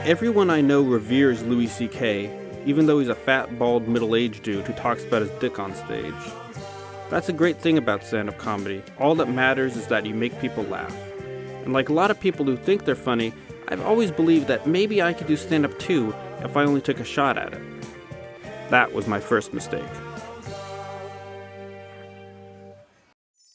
Everyone I know reveres Louis C.K., even though he's a fat, bald, middle-aged dude who talks about his dick on stage. That's a great thing about stand-up comedy. All that matters is that you make people laugh. And like a lot of people who think they're funny, I've always believed that maybe I could do stand-up too if I only took a shot at it. That was my first mistake.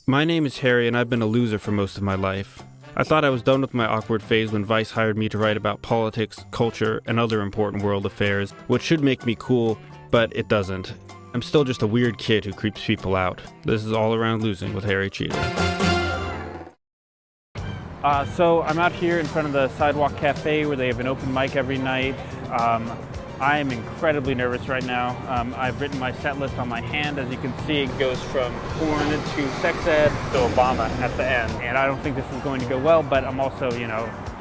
My name is Harry, and I've been a loser for most of my life. I thought I was done with my awkward phase when Vice hired me to write about politics, culture, and other important world affairs, which should make me cool, but it doesn't. I'm still just a weird kid who creeps people out. This is All Around Losing with Harry Cheetah. So I'm out here in front of the Sidewalk Cafe where they have an open mic every night. I am incredibly nervous right now. I've written my set list on my hand. As you can see, it goes from porn to sex ed to Obama at the end. And I don't think this is going to go well, but I'm also,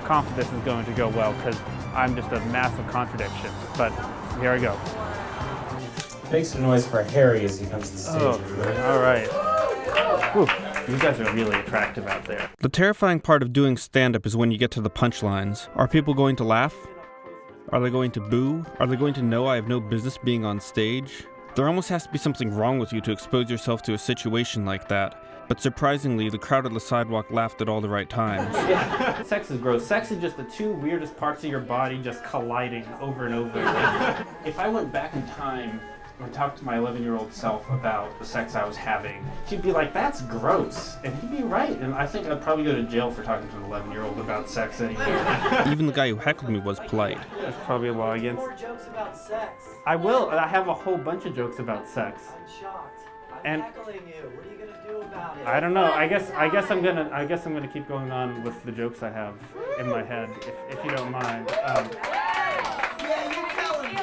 confident this is going to go well because I'm just a massive contradiction. But here I go. Make some noise for Harry as he comes to the stage. All right. Whew. You guys are really attractive out there. The terrifying part of doing stand-up is when you get to the punchlines. Are people going to laugh? Are they going to boo? Are they going to know I have no business being on stage? There almost has to be something wrong with you to expose yourself to a situation like that. But surprisingly, the crowd on the sidewalk laughed at all the right times. Yeah. Sex is gross. Sex is just the two weirdest parts of your body just colliding over and over again. If I went back in time and talked to my 11-year-old self about the sex I was having, she'd be like, that's gross. And he'd be right. And I think I'd probably go to jail for talking to an 11-year-old about sex anyway. Even the guy who heckled me was polite. That's probably a law against. More jokes about sex. I will. I have a whole bunch of jokes about sex. I'm shocked. I'm And- heckling you. What are you gonna do about it? I don't know. I guess I'm gonna keep going on with the jokes I have in my head, if you don't mind. Yeah, you tell him.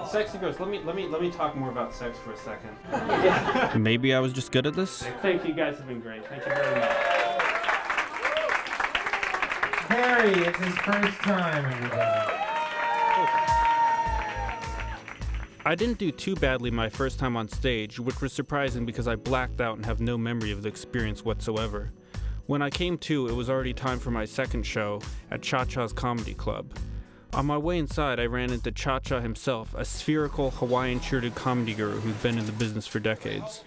Sex is gross. Let me talk more about sex for a second. Yeah. Maybe I was just good at this? Thank you, guys have been great. Thank you very much. Harry, it's his first time, everybody. I didn't do too badly my first time on stage, which was surprising because I blacked out and have no memory of the experience whatsoever. When I came to, it was already time for my second show at Cha-Cha's Comedy Club. On my way inside, I ran into Cha-Cha himself, a spherical Hawaiian-shirted comedy guru who's been in the business for decades.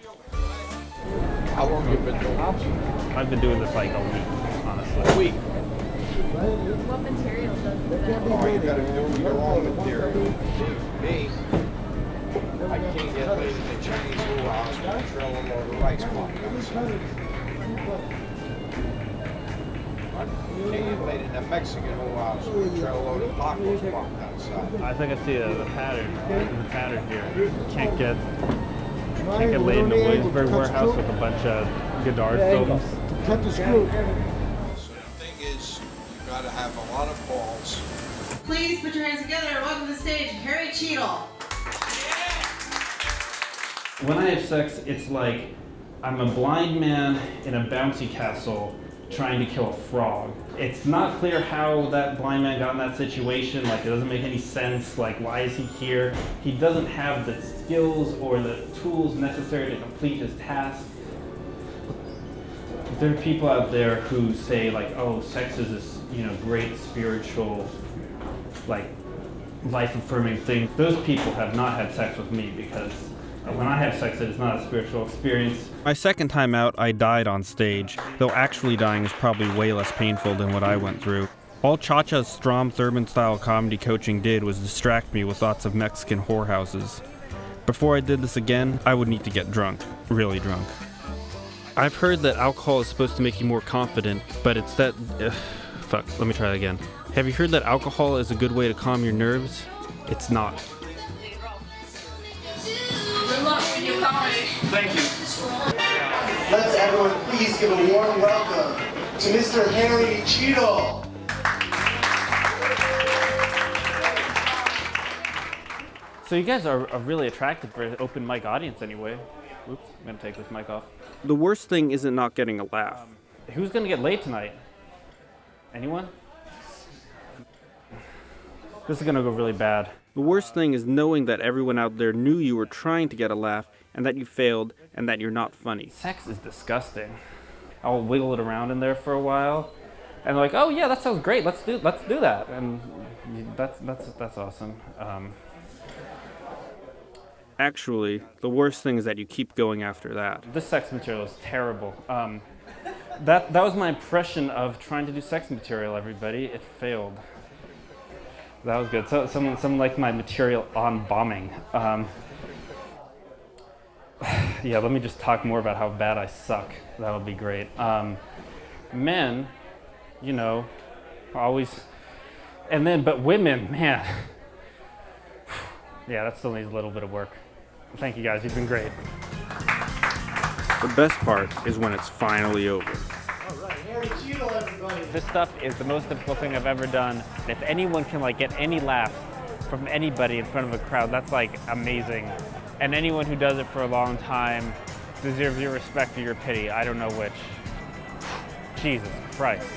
How long have you been doing this? I've been doing this like a week, honestly. A week. What material does that? Oh, you gotta do your own material. Me, I can't get laid in the Chinese food house with a trail of rice pockets. I can't get laid in the Mexican food house with a trail load of tacos parked outside. I think I see the pattern. The pattern here. Can't get laid in the Williamsburg warehouse with a bunch of Godard films. Cut the screw. So the thing is, you gotta have a lot of balls. Please put your hands together and welcome to the stage, Harry Cheetah. When I have sex, it's like I'm a blind man in a bouncy castle trying to kill a frog. It's not clear how that blind man got in that situation. Like, it doesn't make any sense. Like, why is he here? He doesn't have the skills or the tools necessary to complete his task. There are people out there who say, like, oh, sex is this, great spiritual, like, life-affirming thing. Those people have not had sex with me because when I have sex, it is not a spiritual experience. My second time out, I died on stage, though actually dying is probably way less painful than what I went through. All Cha-Cha's Strom Thurmond-style comedy coaching did was distract me with thoughts of Mexican whorehouses. Before I did this again, I would need to get drunk. Really drunk. I've heard that alcohol is supposed to make you more confident, but it's that... let me try that again. Have you heard that alcohol is a good way to calm your nerves? It's not. Good luck with your comedy. Thank you. Let's everyone please give a warm welcome to Mr. Harry Cheetah. So you guys are really attractive for an open mic audience anyway. Oops, I'm gonna take this mic off. The worst thing isn't not getting a laugh. Who's gonna get laid tonight? Anyone? This is gonna go really bad. The worst thing is knowing that everyone out there knew you were trying to get a laugh, and that you failed, and that you're not funny. Sex is disgusting. I'll wiggle it around in there for a while, And they're like, oh yeah, that sounds great. Let's do that. And that's awesome. Actually, the worst thing is that you keep going after that. This sex material is terrible. That was my impression of trying to do sex material. Everybody, it failed. That was good. So someone liked my material on bombing. Yeah, let me just talk more about how bad I suck. That would be great. Men, you know, always, but women, man. Yeah, that still needs a little bit of work. Thank you guys, you've been great. The best part is when it's finally over. All right, Harry Cheadle, everybody. This stuff is the most difficult thing I've ever done. And if anyone can like get any laugh from anybody in front of a crowd, that's like amazing. And anyone who does it for a long time deserves your respect or your pity. I don't know which. Jesus Christ.